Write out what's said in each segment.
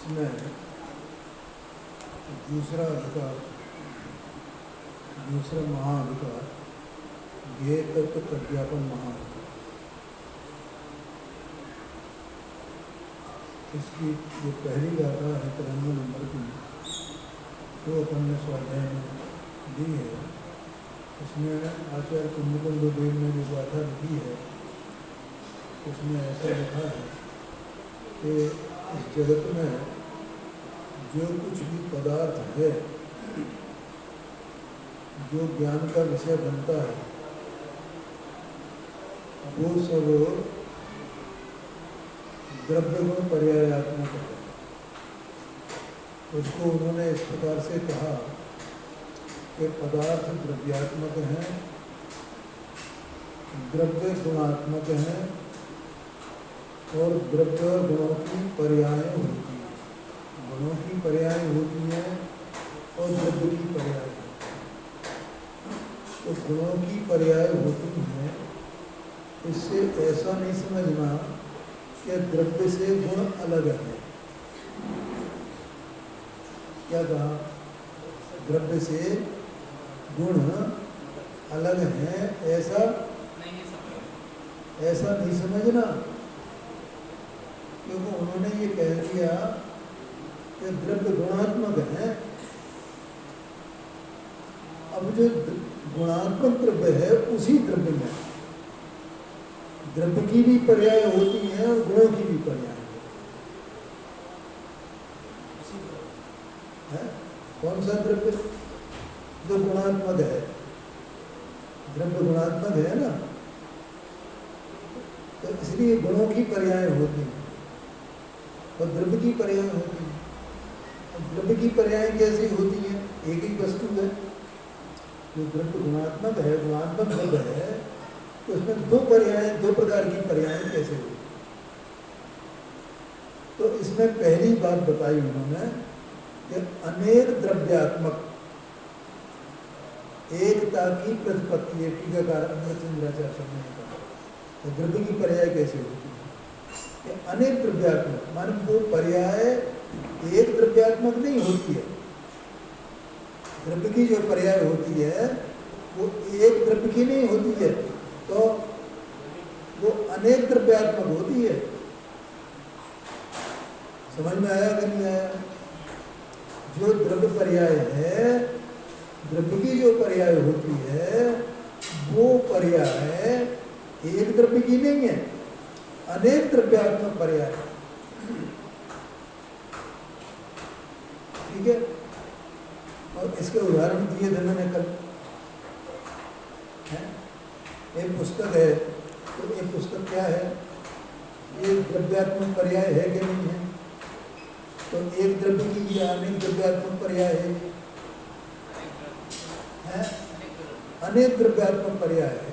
इसमें दूसरा अधिकार, दूसरा महाअधिकार ज्ञेय तत्व प्रज्ञापन महाअधिकार, इसकी जो पहली गाथा है 93 नंबर की, जो अपन ने स्वाध्याय में दी है, उसमें आचार्य कुंभकुंड देव ने जो गाथा लिखी है उसमें ऐसा लिखा है कि इस जगत में जो कुछ भी पदार्थ है जो ज्ञान का विषय बनता है वो सब द्रव्य गुण पर्यायात्मक है। उसको उन्होंने इस प्रकार से कहा कि पदार्थ द्रव्यात्मक हैं, द्रव्य गुणात्मक हैं और द्रव्य और गुणों की पर्याय होती हैं, गुणों की पर्याय होती हैं और द्रव्य की पर्याय होती है। तो गुणों की पर्याय होती हैं, इससे ऐसा नहीं समझना कि द्रव्य से गुण अलग है। क्या कहा? द्रव्य से गुण अलग हैं, ऐसा नहीं समझना, क्योंकि उन्होंने ये कह दिया कि द्रव्य गुणात्मक है। अब जो गुणात्मक द्रव्य है उसी द्रव्य में द्रव्य की भी पर्याय होती है और गुणों की भी पर्याय है। कौन सा द्रव्य? जो गुणात्मक है, द्रव्य गुणात्मक है ना, तो इसलिए गुणों की पर्याय होती है और द्रव्य की पर्याय होती है। द्रव्य की पर्याय कैसी होती है? एक ही वस्तु है, जो द्रव्य गुणात्मक है, गुणात्मक द्रव्य है, तो उसमें दो प्रकार की पर्याय कैसे हुई? तो इसमें पहली बात बताई उन्होंने कि अनेक द्रव्यात्मक एकता की प्रतिपत्ति है। टीकाकार अमृतचंद्राचार्य ने कहा तो द्रव्य की पर्याय कैसे होती है? कि अनेक द्रव्यात्मक माने वो पर्याय एक द्रव्यात्मक नहीं होती है। द्रव्य की जो पर्याय होती है वो एक द्रव्य की नहीं होती है, तो वो अनेक द्रव्यात्मक होती है। समझ में आया कि नहीं आया? जो द्रव्य पर्याय है, द्रव्य की जो पर्याय होती है वो पर्याय एक द्रव्य की नहीं है, अनेक द्रव्यात्मक पर्याय। ठीक है? और इसके उदाहरण दिए थे मैंने कल। एक पुस्तक है, तो एक पुस्तक क्या है? ये द्रव्यात्मक पर्याय है कि नहीं है? तो एक द्रव्य की या अनेक द्रव्यात्मक पर्याय है? अनेक द्रव्यात्मक पर्याय है,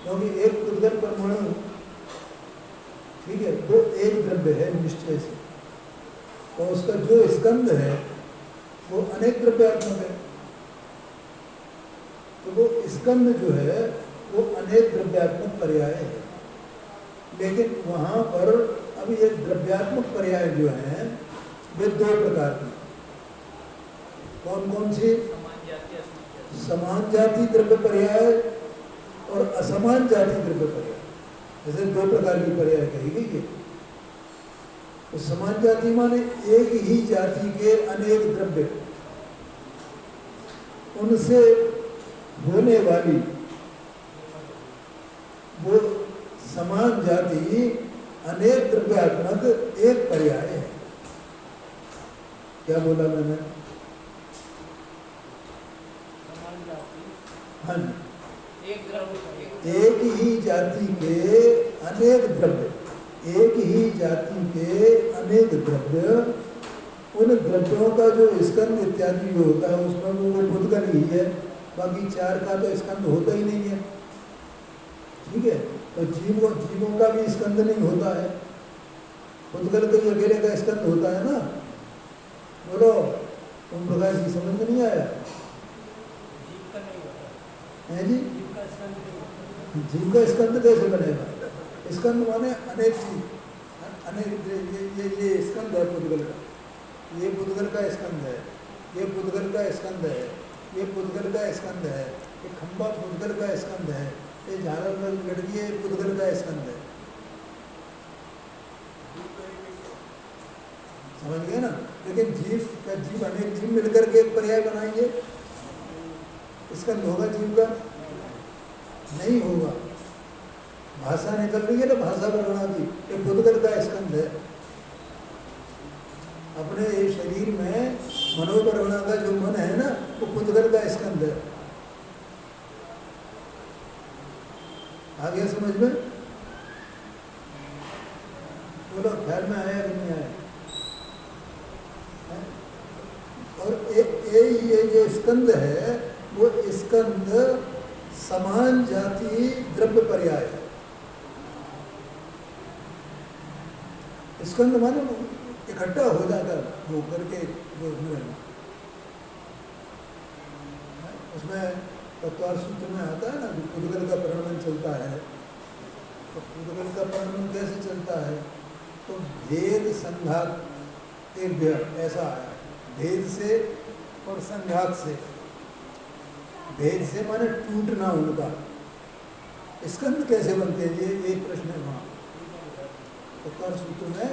क्योंकि एक उद्गत परमाणु, ठीक है, वो एक द्रव्य है निश्चय से, तो उसका जो स्कंध है वो अनेक द्रव्यात्मक है। तो वो स्कंध जो है वो अनेक द्रव्यात्मक पर्याय है। लेकिन वहाँ पर अभी एक द्रव्यात्मक पर्याय जो है वे दो प्रकार की। कौन कौन सी? समान जाति द्रव्य पर्याय और असमान जाति द्रव्य पर्याय। ऐसे दो प्रकार की पर्याय कही गई है। तो समान जाति माने एक ही जाति के अनेक द्रव्य, उनसे होने वाली वो समान जाति अनेक द्रव्यात्मक एक पर्याय है। क्या बोला मैंने? हाँ, एक ही जाति के अनेक द्रव्य, एक ही जाति के अनेक द्रव्य, उन द्रव्यों का जो स्कंद इत्यादि जो होता है उसमें वो भूतगल ही है, बाकी चार का तो स्कंद होता ही नहीं है। ठीक है? तो जीवों का भी स्कंद नहीं होता है, भूतगल के अकेले का स्कंद होता है ना। बोलो तुम प्रकाश जी, समझ में नहीं आया? है जी? जीव का स्कंद कैसे बनेगा? स्कंद माने अनेक चीज, अनेक ये स्कंद है पुद्गल का, ये पुद्गल का स्कंद है, ये पुद्गल का स्कंद है, ये पुद्गल का स्कंद है, ये खंबा पुद्गल का स्कंद है, ये झालर में लड़की है पुद्गल का स्कंद है। समझ गए ना? लेकिन जीव अनेक जीव मिलकर के एक पर्याय बनाएंगे, स्कंद होगा जीव का? नहीं होगा। भाषा निकल रही है ना, भाषा वर्णा की, ये पुद्गल का स्कंद है। अपने शरीर में मनोवर्णा का जो मन है ना, वो पुद्गल का स्कंद है। आ गया समझ में? बोलो, ख्याल में आया कि नहीं आया? और ये जो स्कंद है, वो स्कंद समान जाति द्रव्य पर्याय है। स्कंद माने इकट्ठा हो जाता वो करके जो मिलन, उसमें तत्वार सूत्र में आता है ना, पुद्गल का परिणमन चलता है। तो पुद्गल का परिणमन कैसे चलता है? तो भेद संघात ऐसा आया, भेद से और संघात से। भेद से माने टूटना उनका। स्कंद कैसे बनते हैं, ये एक प्रश्न है वहाँ तत्वार सूत्र में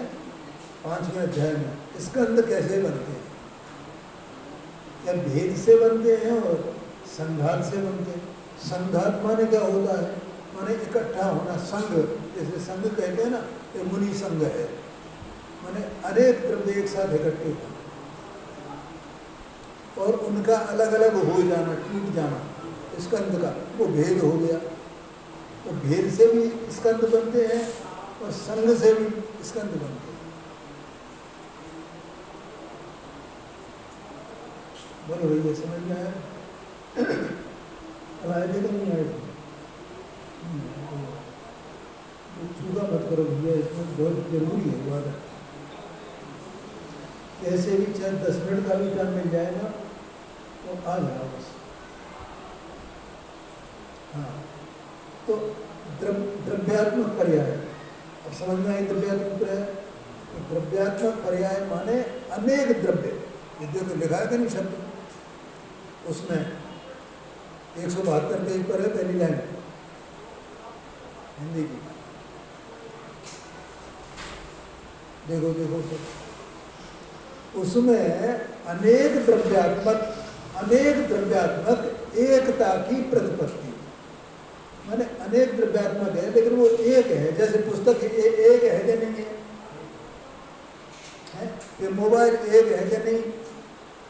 5वें अध्याय में, स्कंद कैसे बनते हैं? क्या भेद से बनते हैं और संघात से बनते हैं? संघात माने क्या होता है? माने इकट्ठा होना, संघ, जैसे संघ कहते हैं ना, ये मुनि संघ है, माने अनेक द्रव्य एक साथ इकट्ठे होना और उनका अलग अलग हो जाना, टूट जाना, स्कंद का वो भेद हो गया। तो भेद से भी स्कंद बनते हैं और संघ से भी स्कंद बनते हैं। बोलो भैया, समझ में आया? अब आए देगा नहीं आएगा? चूका मत करो भैया, इसमें बहुत जरूरी है वादा। कैसे भी चाहे 10 मिनट का भी टाइम मिल जाएगा तो आ जाओ बस। हाँ, तो द्रव्यात्मक पर्याय, अब समझ में आई द्रव्यात्मक पर्याय? तो द्रव्यात्मक पर्याय माने अनेक द्रव्य। ये देखो लिखा है कि नहीं शब्द, उसमें 172 पेज पर है पहली लाइन हिंदी की। देखो देखो सब उसमें अनेक द्रव्यात्मक एकता की प्रतिपत्ति, माने अनेक द्रव्यात्मक है लेकिन वो एक है। जैसे पुस्तक एक है क्या नहीं है? ये मोबाइल एक है क्या नहीं?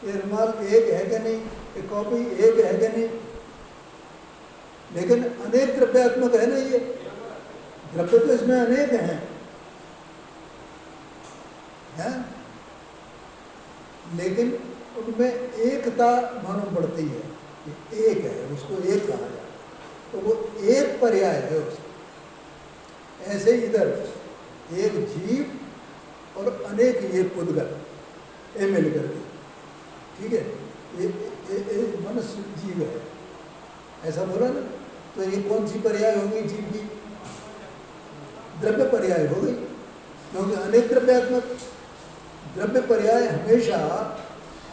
ये रुमाल एक है क्या नहीं? ये कॉपी एक है क्या नहीं? लेकिन अनेक द्रव्यात्मक है ना, ये द्रव्य तो इसमें अनेक हैं, है? लेकिन उनमें एकता मालूम पड़ती है, ये एक है, उसको एक कहा जाता है, तो वो एक पर्याय है उसका। ऐसे इधर एक जीव और अनेक ये पुद्गल, ये मिलकर के, ठीक है, ये मनुष्य जीव है, ऐसा बोला ना। तो ये कौन सी पर्याय होगी जीव की? द्रव्य पर्याय हो गई, क्योंकि अनेक द्रव्यात्मक, द्रव्य पर्याय हमेशा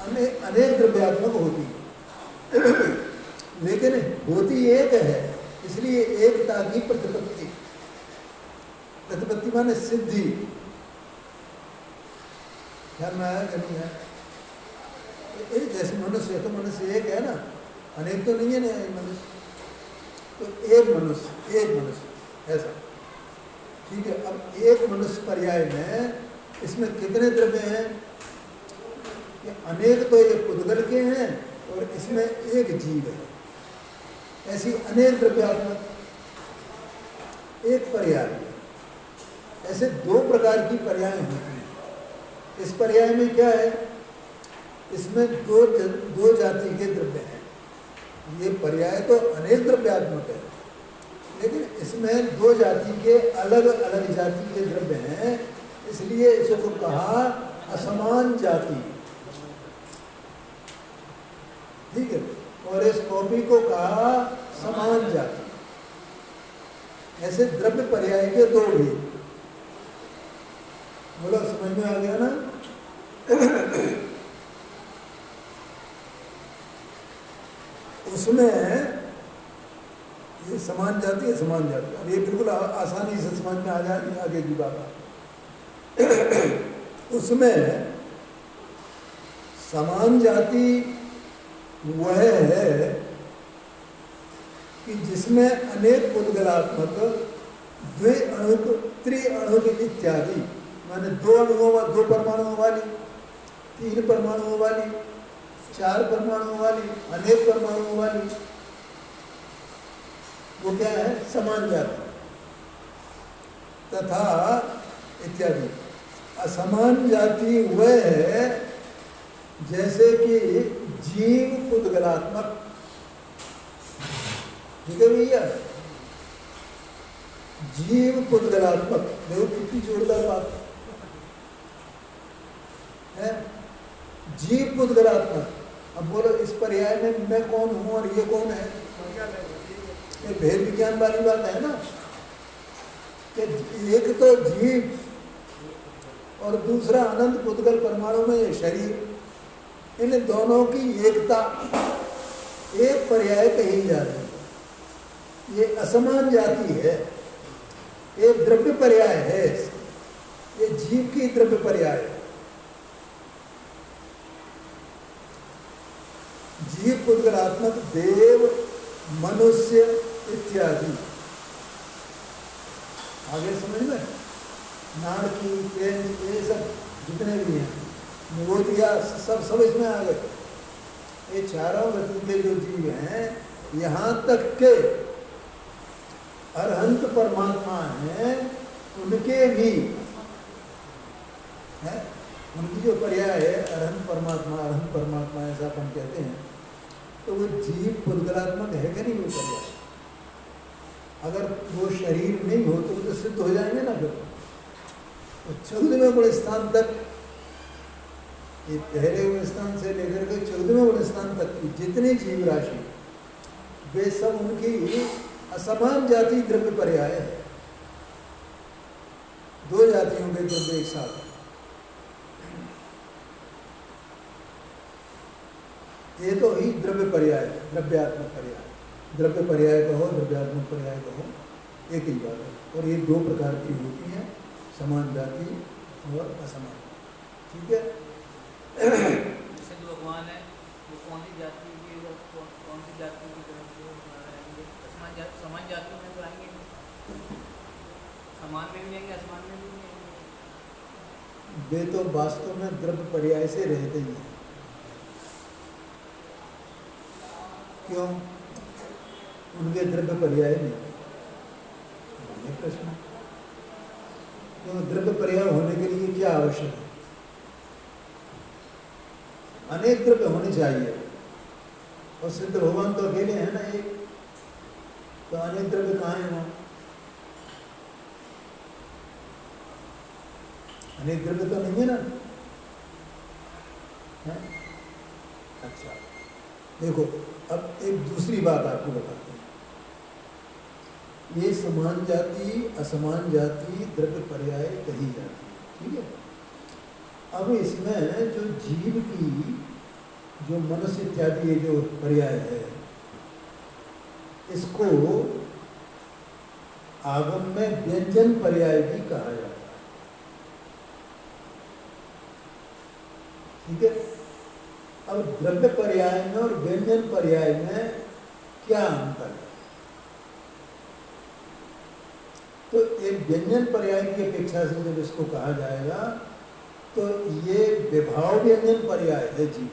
अनेक द्रव्यात्मक होती है लेकिन होती एक है, इसलिए एकता की प्रतिपत्ति। प्रतिपत्ति माने सिद्धि। ध्यान में आया कि नहीं है? जैसे मनुष्य है तो मनुष्य एक है ना, अनेक तो नहीं है ना मनुष्य, तो एक मनुष्य ऐसा, ठीक है। अब एक मनुष्य पर्याय में इसमें कितने द्रव्य हैं? ये अनेक तो ये पुद्गल के हैं और इसमें एक जीव है। ऐसी अनेक द्रव्यात्मक एक पर्याय, ऐसे दो प्रकार की पर्याय होती हैं। इस पर्याय में क्या है? इसमें दो जाति के द्रव्य हैं। ये पर्याय तो अनेक द्रव्यात्मक है, लेकिन इसमें दो जाति के अलग अलग जाति के द्रव्य हैं, इसलिए इसको कहा असमान जाति, ठीक है। और इस कॉपी को कहा समान जाति। ऐसे द्रव्य पर्याय के दो भी, समझ में आ गया ना? उसमें ये समान जाति असमान जाति, अब ये बिल्कुल आसानी से समझ में आ जाएगी आगे की बात। उसमें समान जाति वह है कि जिसमें अनेक पुद्गलात्मक द्विअणुक त्रिअणुक इत्यादि, माने 2 अणुओं 2 परमाणुओं वाली, 3 परमाणुओं वाली, 4 परमाणुओं वाली, अनेक परमाणुओं वाली, वो क्या है? समान जाति। तथा इत्यादि। असमान जाति वह है जैसे कि जीव पुद्गलात्मक, ठीक है भैया? जीव पुद्गलात्मक, देखो कितनी जोरदार बात है। जीव पुद्गलात्मक। अब बोलो इस पर्याय में मैं कौन हूं और ये कौन है? ये भेद विज्ञान वाली बात है ना, कि एक तो जीव और दूसरा अनंत पुद्गल परमाणु में ये शरीर, इन दोनों की एकता एक पर्याय कही जा रही है। ये असमान जाति है, एक द्रव्य पर्याय है, ये जीव की द्रव्य पर्याय है। जीव पुद्गलात्मक देव मनुष्य इत्यादि। आगे समझ में? नारकी, पेंच, ये सब जितने भी हैं, निगोतिया, सब इसमें आ गए। ये चारों गति के जो जीव हैं, यहाँ तक के अरहंत परमात्मा हैं, उनके भी है, उनकी जो पर्याय है अरहंत परमात्मा ऐसा अपन कहते हैं, तो वो जीव पुद्गलात्मक है कि नहीं? वो पर्याय अगर वो शरीर नहीं हो तो सिद्ध हो जाएंगे ना। फिर तो 14वें गुण स्थान तक, ये पहले गुण स्थान से लेकर के 14वें गुण स्थान तक की जितनी जीव राशि, वे सब उनकी असमान जाति द्रव्य पर्याय है। 2 जातियों के द्रव्य एक साथ। ये तो ही द्रव्य पर्याय, द्रव्यात्मक पर्याय। द्रव्य पर्याय कहो, द्रव्यात्मक पर्याय कहो, एक ही बात है। और ये 2 प्रकार की होती हैं, समान जाति और असमान। ठीक है? जैसे जो भगवान है वो कौन सी जाति की, कौन सी जाति की तरफ से आएंगे? समान जाति में तो आएंगे, समान में भी आएंगे, असमान में भी आएंगे। वे तो वास्तव में द्रव्य पर्याय से रहते ही हैं। क्यों? उनके द्रव्य पर्याय नहीं। ये प्रश्न क्यों? द्रव्य पर्याय होने के लिए क्या आवश्यक है? अनेक द्रव्य होने चाहिए, और सिद्ध भगवान तो अकेले हैं ना एक, तो अनेक द्रव्य कहाँ है वहाँ? अनेक द्रव्य तो नहीं है ना। है? अच्छा, देखो अब एक दूसरी बात आपको बताते हैं। ये समान जाति असमान जाति द्रव्य पर्याय कही जाती है, ठीक है? अब इसमें जो जीव की जो मनुष्य इत्यादि ये जो पर्याय है, इसको आगम में व्यंजन पर्याय भी कहा जाता है। ठीक है? अब द्रव्य पर्याय में और व्यंजन पर्याय में क्या अंतर है? तो एक व्यंजन पर्याय की अपेक्षा से जब इसको कहा जाएगा तो ये विभाव व्यंजन पर्याय है जी,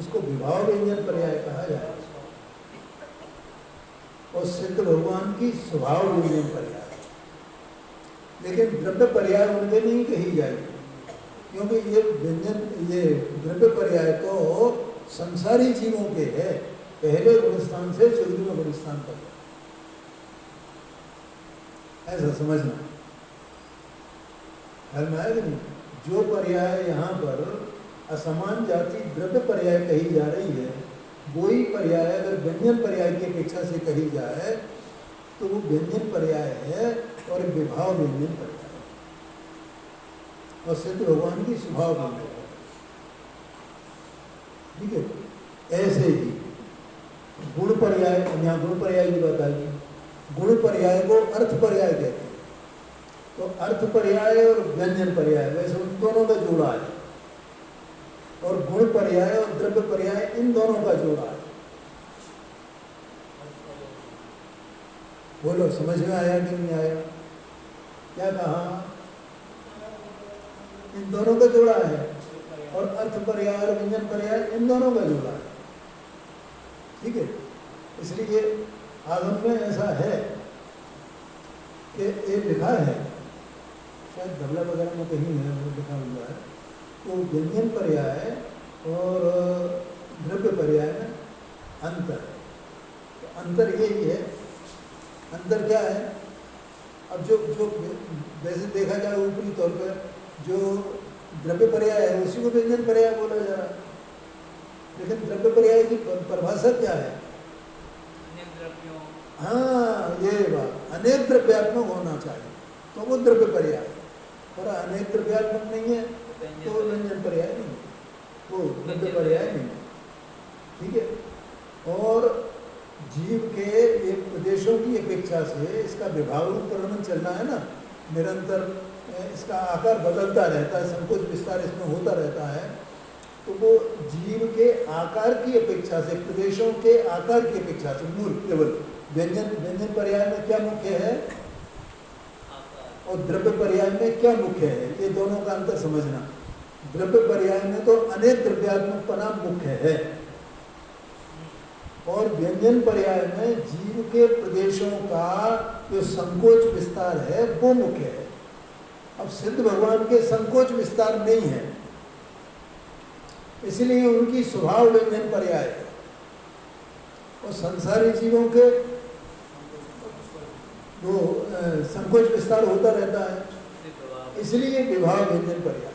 उसको विभाव व्यंजन पर्याय कहा जाएगा। और सिद्ध भगवान की स्वभाव व्यंजन पर्याय, लेकिन द्रव्य पर्याय उनके नहीं कही जाएगी, क्योंकि ये व्यंजन ये द्रव्य पर्याय तो संसारी जीवों के है, पहले गुणस्थान से 14वें गुणस्थान तक, ऐसा समझना। ख्याल में आया कि नहीं? जो पर्याय यहाँ पर असमान जाति द्रव्य पर्याय कही जा रही है, वही पर्याय अगर व्यंजन पर्याय की अपेक्षा से कही जाए तो वो व्यंजन पर्याय है और विभाव व्यंजन पर्याय। और सिद्ध भगवान की स्वभाव बोलते हैं। ठीक है, ऐसे ही गुण पर्याय, यहाँ गुण पर्याय की बात आएगी। गुण पर्याय को अर्थ पर्याय कहते हैं। तो अर्थ पर्याय और व्यंजन पर्याय वैसे उन दोनों का जोड़ा है, और गुण पर्याय और द्रव्य पर्याय इन दोनों का जोड़ा है। बोलो, समझ में आया कि नहीं आया? क्या कहा? इन दोनों का जोड़ा है, और अर्थ पर्याय और व्यंजन पर्याय इन दोनों का जोड़ा है। ठीक है, इसलिए आगम में ऐसा है कि ये लिखा है, शायद धबला वगैरह में कहीं है वो लिखा हुआ है, तो व्यंजन पर्याय और द्रव्य पर्याय में अंतर है। तो अंतर यही है। अंतर क्या है? अब जो वैसे देखा जाए ऊपरी तौर पर, जो द्रव्य पर्याय है उसी को व्यंजन पर्याय बोला जा रहा है, लेकिन द्रव्य पर्याय की परिभाषा क्या है? अनेक द्रव्यों। हाँ, ये बात, अनेक द्रव्यात्मक होना चाहिए तो वो द्रव्य पर्याय, पर अनेक द्रव्यात्मक नहीं है तो व्यंजन पर्याय नहीं है, वो द्रव्य पर्याय नहीं है। ठीक है, और जीव के एक प्रदेशों की अपेक्षा से इसका विभाग रूप परिणमन चलना है ना, निरंतर इसका आकार बदलता रहता है, संकोच विस्तार इसमें होता रहता है। तो वो जीव के आकार की अपेक्षा से, प्रदेशों के आकार की अपेक्षा से, मूल केवल व्यंजन पर्याय में क्या मुख्य है और द्रव्य पर्याय में क्या मुख्य है, ये दोनों का अंतर समझना। द्रव्य पर्याय में तो अनेक द्रव्यात्मकपना मुख्य है, और व्यंजन पर्याय में जीव के प्रदेशों का जो संकोच विस्तार है वो मुख्य है। अब सिद्ध भगवान के संकोच विस्तार नहीं है, इसलिए उनकी स्वभाव व्यंजन पर्याय है, और संसारी जीवों के वो संकोच विस्तार होता रहता है, इसलिए विभाव व्यंजन पर्याय।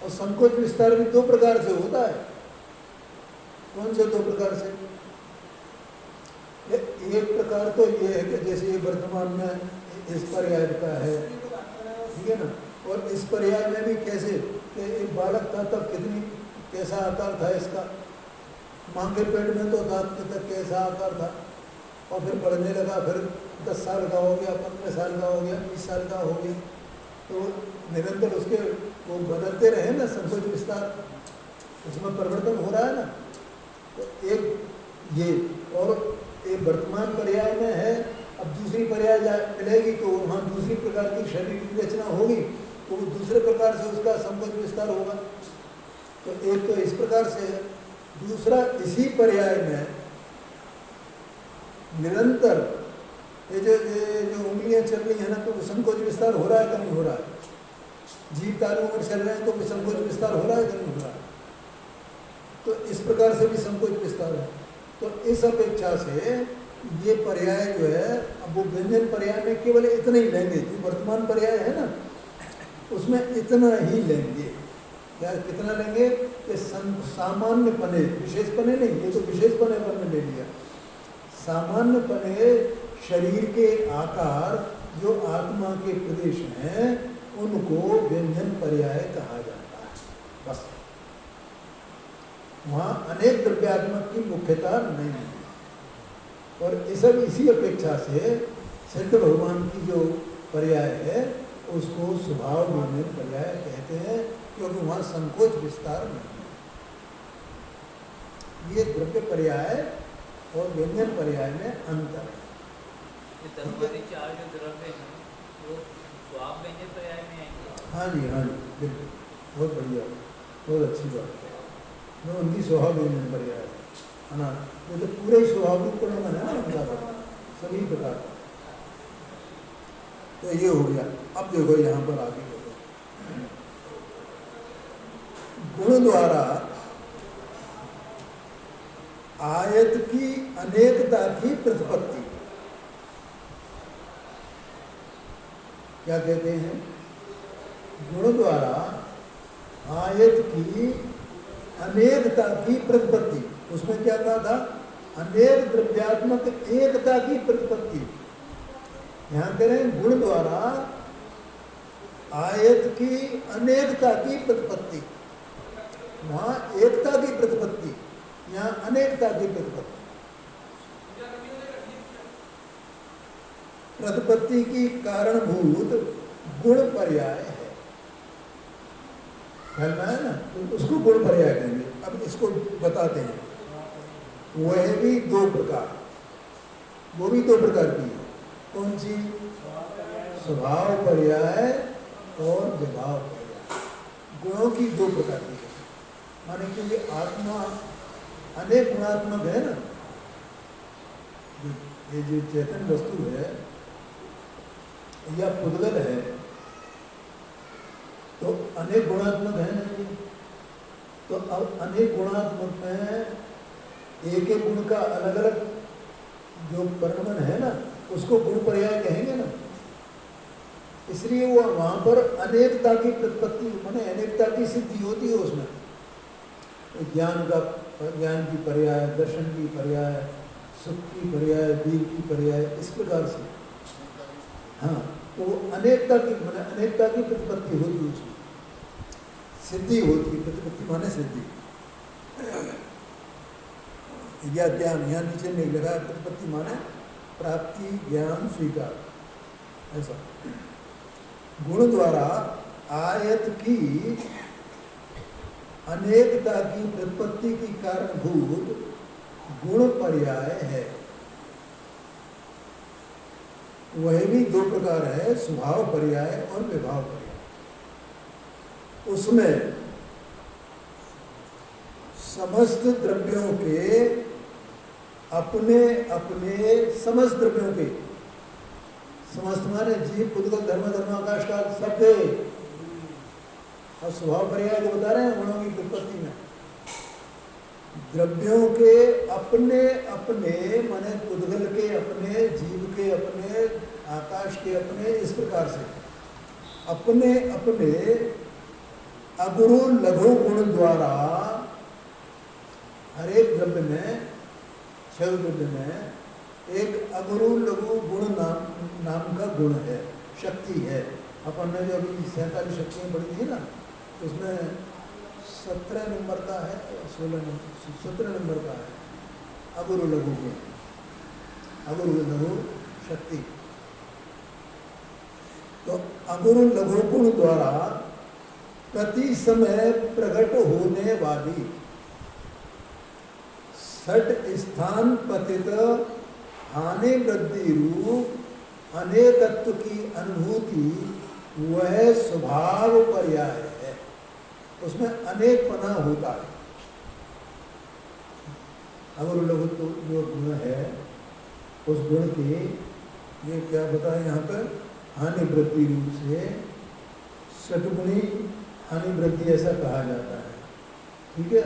और संकोच विस्तार भी दो प्रकार से होता है। कौन से दो प्रकार से? एक प्रकार तो ये है कि जैसे ये वर्तमान में इस पर्याय का है, ठीक है ना, और इस पर्याय में भी कैसे कि एक बालक था तब कैसा आकार था इसका, मां के पेट में तो दांत तक कैसा आकार था, और फिर बढ़ने लगा, फिर 10 साल का हो गया, 15 साल का हो गया, 20 साल का हो गया, तो निरंतर उसके वो बदलते रहे ना, संकोच विस्तार उसमें परिवर्तन हो रहा है ना। तो एक ये, और एक वर्तमान पर्याय में है, अब दूसरी पर्याय मिलेगी तो वहाँ दूसरी प्रकार की शरीर की रचना होगी, तो वो दूसरे प्रकार से उसका संकोच विस्तार होगा। तो एक तो इस प्रकार से है, दूसरा इसी पर्याय में निरंतर ये जो उंगलियां चल रही है ना, तो संकोच विस्तार हो रहा है कि नहीं हो रहा है? जीव तालुओं में चल रहे हैं तो संकोच विस्तार हो रहा है कि नहीं हो रहा है? तो इस प्रकार से भी संकोच विस्तार है। तो इस अपेक्षा से ये पर्याय जो है, अब वो व्यंजन पर्याय में केवल इतना ही लेंगे, जो वर्तमान पर्याय है ना उसमें इतना ही लेंगे। क्या कितना लेंगे? कि सामान्य पने, विशेष पने नहीं, ये तो विशेष पने पर में ले लिया। सामान्य पने शरीर के आकार जो आत्मा के प्रदेश हैं उनको व्यंजन पर्याय कहा जाता है, बस। वहाँ अनेक द्रव्यात्मक की मुख्यता नहीं है। और इसी अपेक्षा से सिद्ध भगवान की जो पर्याय है उसको स्वभाव व्यंजन पर्याय कहते हैं, क्योंकि वहाँ संकोच विस्तार नहीं है। ये द्रव्य पर्याय और व्यंजन पर्याय में अंतर है। चार जो द्रव्य हैं वो स्वभाव व्यंजन पर्याय में आएंगे। हाँ जी, हाँ जी, बिल्कुल, बहुत बढ़िया, बहुत अच्छी बात है। वो उनकी स्वभाव व्यंजन पर्याय है ना, ये तो पूरे ही स्वाभाविक परिणाम है ना उनका, सभी प्रकार। तो ये हो गया। अब देखो यहाँ पर आगे देखो, गुण द्वारा आयत की अनेकता की प्रतिपत्ति। क्या कहते हैं? गुण द्वारा आयत की अनेकता की प्रतिपत्ति। उसमें क्या कहा था? अनेक द्रव्यात्मक एकता की प्रतिपत्ति। ध्यान करें, गुण द्वारा आयत की अनेकता की प्रतिपत्ति, वहां एकता की प्रतिपत्ति, यहाँ अनेकता की प्रतिपत्ति। प्रतिपत्ति की कारणभूत गुण पर्याय है, ख्याल में है ना, तो उसको गुण पर्याय कहेंगे। अब इसको बताते हैं, वह भी दो प्रकार, वो भी दो प्रकार की है। कौन सी? स्वभाव पर्याय और विभाव पर्याय, गुणों की दो प्रकार की है। माने क्योंकि आत्मा अनेक गुणात्मक है ना, ये जो चेतन वस्तु है या पुद्गल है तो अनेक गुणात्मक है ना जी। तो अब अनेक गुणात्मक में एक एक गुण का अलग अलग जो परिणमन है ना, उसको गुण पर्याय कहेंगे ना। इसलिए वो वहां पर अनेकता की प्रतिपत्ति, माने अनेकता की सिद्धि होती है उसमें। ज्ञान की पर्याय, दर्शन की पर्याय, सुख की पर्याय, वीर की पर्याय, इस प्रकार से। हाँ, तो अनेकता की माने अनेकता की प्रतिपत्ति होती है उसमें, सिद्धि होती है। प्रतिपत्ति माने सिद्धि या ज्ञान, यहाँ नीचे नहीं लगा है। प्रतिपत्ति माने प्राप्ति, ज्ञान, स्वीकार, ऐसा। गुण द्वारा आयत की अनेकता की प्रतिपत्ति की कारणभूत गुण पर्याय है। वह भी दो प्रकार है, स्वभाव पर्याय और विभाव पर्याय। उसमें समस्त द्रव्यों के अपने अपने, समस्त द्रव्यों के, समस्त माने जीव, पुद्गल, धर्म, धर्माकाश काल, सबके। और स्वभाव पर्याय जो बता रहे हैं गुणों की उत्पत्ति में, द्रव्यों के अपने अपने, माने पुद्गल के अपने, जीव के अपने, आकाश के अपने, इस प्रकार से अपने अपने अगुरु लघु गुण द्वारा हर एक द्रव्य में, छह द्रव्य में एक अगुरु लघु गुण नाम का गुण है, शक्ति है। अपन ने जो अभी 47 शक्तियाँ पढ़ी थी ना, उसमें 17 नंबर का है, 17 नंबर का है अगुरु लघु गुण, अगुरु लघु शक्ति। तो अगुरु लघु गुण द्वारा प्रति समय प्रकट होने वाली सट स्थान पतित हानि वृद्धि रूप अनेकत्व की अनुभूति वह स्वभाव पर्याय है। उसमें अनेक पना होता है। अगर लघुत्व जो गुण है, उस गुण की ये क्या बताए यहाँ पर, हानि वृद्धि रूप से सटगुणी हानि वृद्धि ऐसा कहा जाता है। ठीक है,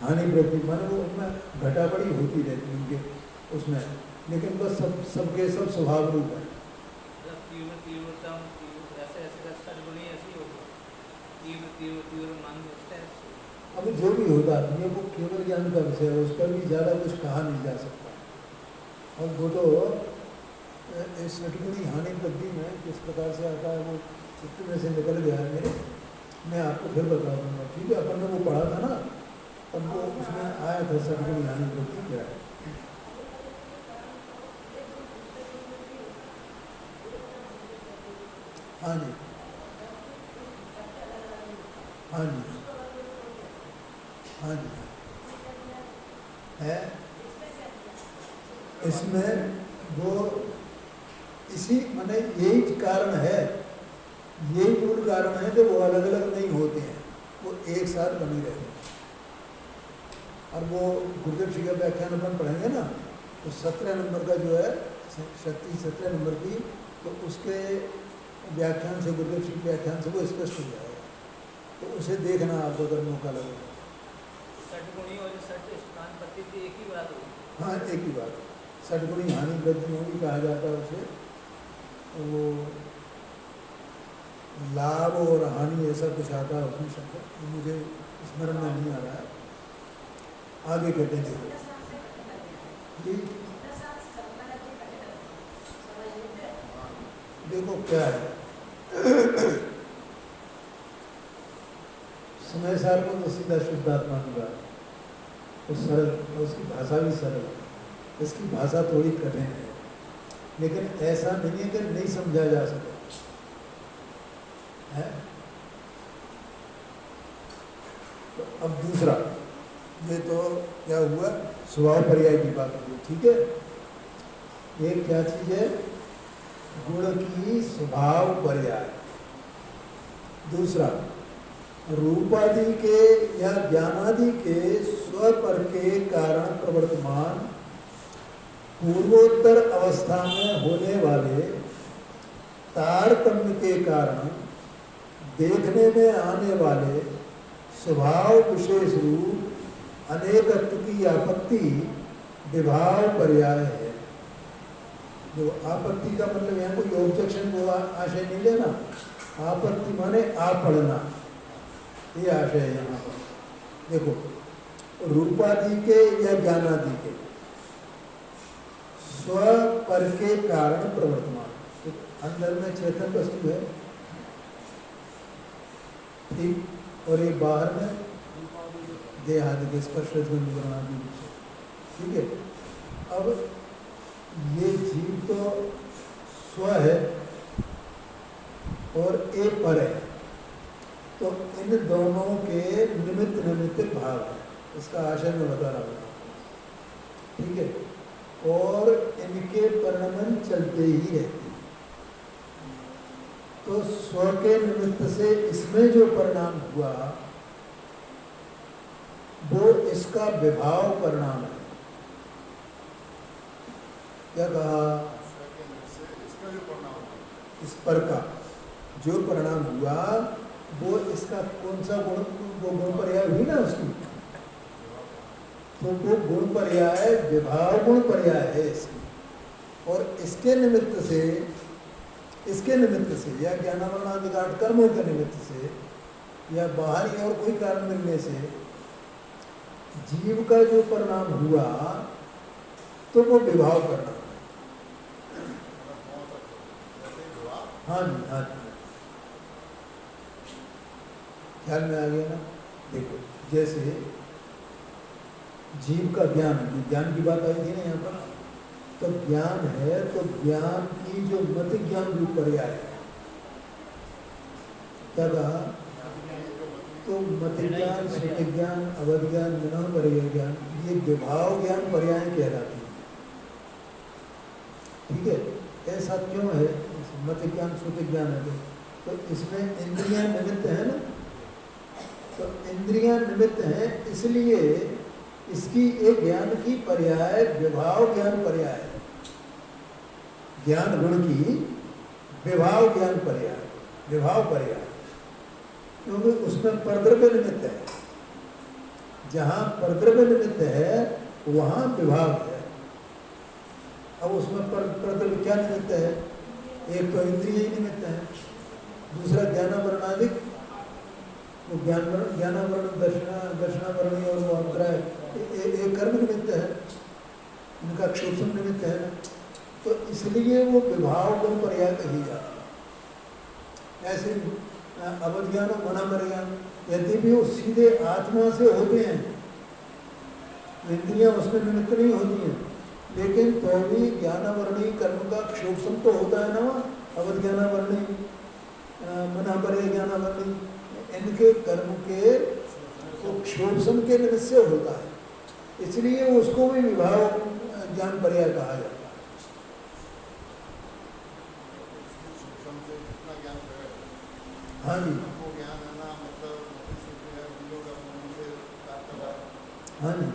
हानि वृद्धि माने वो उनमें घटाबड़ी होती रहती है उनके उसमें, लेकिन बस सबके सब स्वभाव रूप है। अब जो भी होता है वो केवल ज्ञान का विषय है, उस पर भी ज़्यादा कुछ कहा नहीं जा सकता। और वो तो इस सटगुणी हानि वृद्धि में किस प्रकार से आता है वो चित्र में से निकल गया है मेरे, मैं आपको फिर बता दूँगा। ठीक है, अपन ने वो पढ़ा था ना, तब वो उसमें आया था सटगुणी हानि वृद्धि क्या है। हाँ जी, हाँ जी, हाँ जी है। इसमें वो इसी माने यही कारण है, यही मूल कारण है कि वो अलग अलग नहीं होते हैं, वो एक साथ बने रहते हैं। और वो गुरुदेव जी का व्याख्यान अपन पढ़ेंगे ना, तो 17 नंबर का जो है शक्ति 17 नंबर की, तो उसके व्याख्यान से, गुरुदेव जी के व्याख्यान से वो स्पष्ट हो जाएगा। तो उसे देखना आपको अगर मौका लगे। सटगुणी और सट स्थान पति की एक ही बात होगी। हाँ, एक ही बात। सटगुणी हानि वृद्धि भी कहा जाता है उसे। वो लाभ और हानि ऐसा कुछ आता है उसमें शब्द, मुझे स्मरण में नहीं आ रहा है। आगे कहते हैं जी, देखो क्या है, समय सार को तो सीधा शुद्धात्मा की बात, तो सरल, उसकी भाषा भी सरल है, इसकी भाषा थोड़ी कठिन है, लेकिन ऐसा नहीं है कि नहीं समझा जा सके है। तो अब दूसरा, ये तो क्या हुआ, स्वभाव पर्याय की बात हुई, ठीक है। ये क्या चीज है, गुण की स्वभाव पर्याय। दूसरा, रूपादि के या ज्ञानादि के स्वपर के कारण प्रवर्तमान पूर्वोत्तर अवस्था में होने वाले तारतम्य के कारण देखने में आने वाले स्वभाव विशेष रूप अनेकत्व की आपत्ति विभाव पर्याय है। जो आपत्ति का मतलब यहाँ कोई ऑब्जेक्शन को आशय नहीं लेना, आपत्ति माने आप पढ़ना, ये आशय है यहाँ पर। देखो, रूपादि के या ज्ञानादि के स्व पर के कारण प्रवर्तमान, तो अंदर में चेतन वस्तु है, ठीक, और ये बाहर में देहादि के स्पर्श आदि, ठीक है। अब ये जीव तो स्व है और ए पर है, तो इन दोनों के निमित्त निमित्त भाव है, इसका आशय में बता रहा हूँ, ठीक है। और इनके परिणमन चलते ही रहते हैं, तो स्व के निमित्त से इसमें जो परिणाम हुआ वो इसका विभाव परिणाम है। क्या कहा, इस पर का जो परिणाम हुआ वो इसका कौन सा गुण, वो गुण पर्याय हुई ना उसकी, तो वो गुण पर्याय विभाव गुण पर्याय है इसकी, और इसके निमित्त से या ज्ञानावरणाधिकार कर्मों के निमित्त से या बाहरी और कोई कारण मिलने से जीव का जो परिणाम हुआ तो वो विभाव परिणाम है। हाँ जी, हाँ जी, ख्याल में आ गया ना। देखो, जैसे जीव का ज्ञान की बात आई थी ना यहाँ पर, तो ज्ञान है, तो ज्ञान की जो मति ज्ञान रूप पर्याय है, क्या कहा, तो मति ज्ञान, स्मृति ज्ञान, अवध ज्ञान, विनय पर्याय ज्ञान, ये विभाव ज्ञान पर्याय कहलाती है, ठीक है। ऐसा क्यों है, मति ज्ञान स्मृति ज्ञान है, तो इसमें इंद्रियां निमित्त है ना, तो इंद्रियां निमित्त हैं, इसलिए इसकी एक ज्ञान की पर्याय विभाव ज्ञान पर्याय है, ज्ञान गुण की विभाव ज्ञान पर्याय, विभाव पर्याय, क्योंकि उसमें परद्रव्य निमित्त है, जहाँ परद्रव्य निमित्त है वहाँ विभाव है। अब उसमें परद्रव्य क्या निमित्त है, एक तो इंद्रिय निमित्त है, दूसरा ज्ञानावरणाधिक, वो ज्ञानावरण दर्शनावरणी और वो अंतराय एक कर्म निमित्त है, इनका क्षोभन निमित्त है, तो इसलिए वो विभाव गुण पर्याय कही जाती है। ऐसे अवध ज्ञान और मनामर ज्ञान यदि भी वो सीधे आत्मा से होते हैं, इंद्रियां उसमें निमित्त नहीं होती हैं, लेकिन तो भी ज्ञानावरणी कर्म का क्षोभन तो होता है ना, अवध ज्ञानावरणी मनामर ज्ञानावरणी, इनके कर्म के क्षोभन के निमित्त से होता है, इसलिए उसको भी विभाव ज्ञान पर्याय कहा जाता है। हाँ जी, हाँ जी,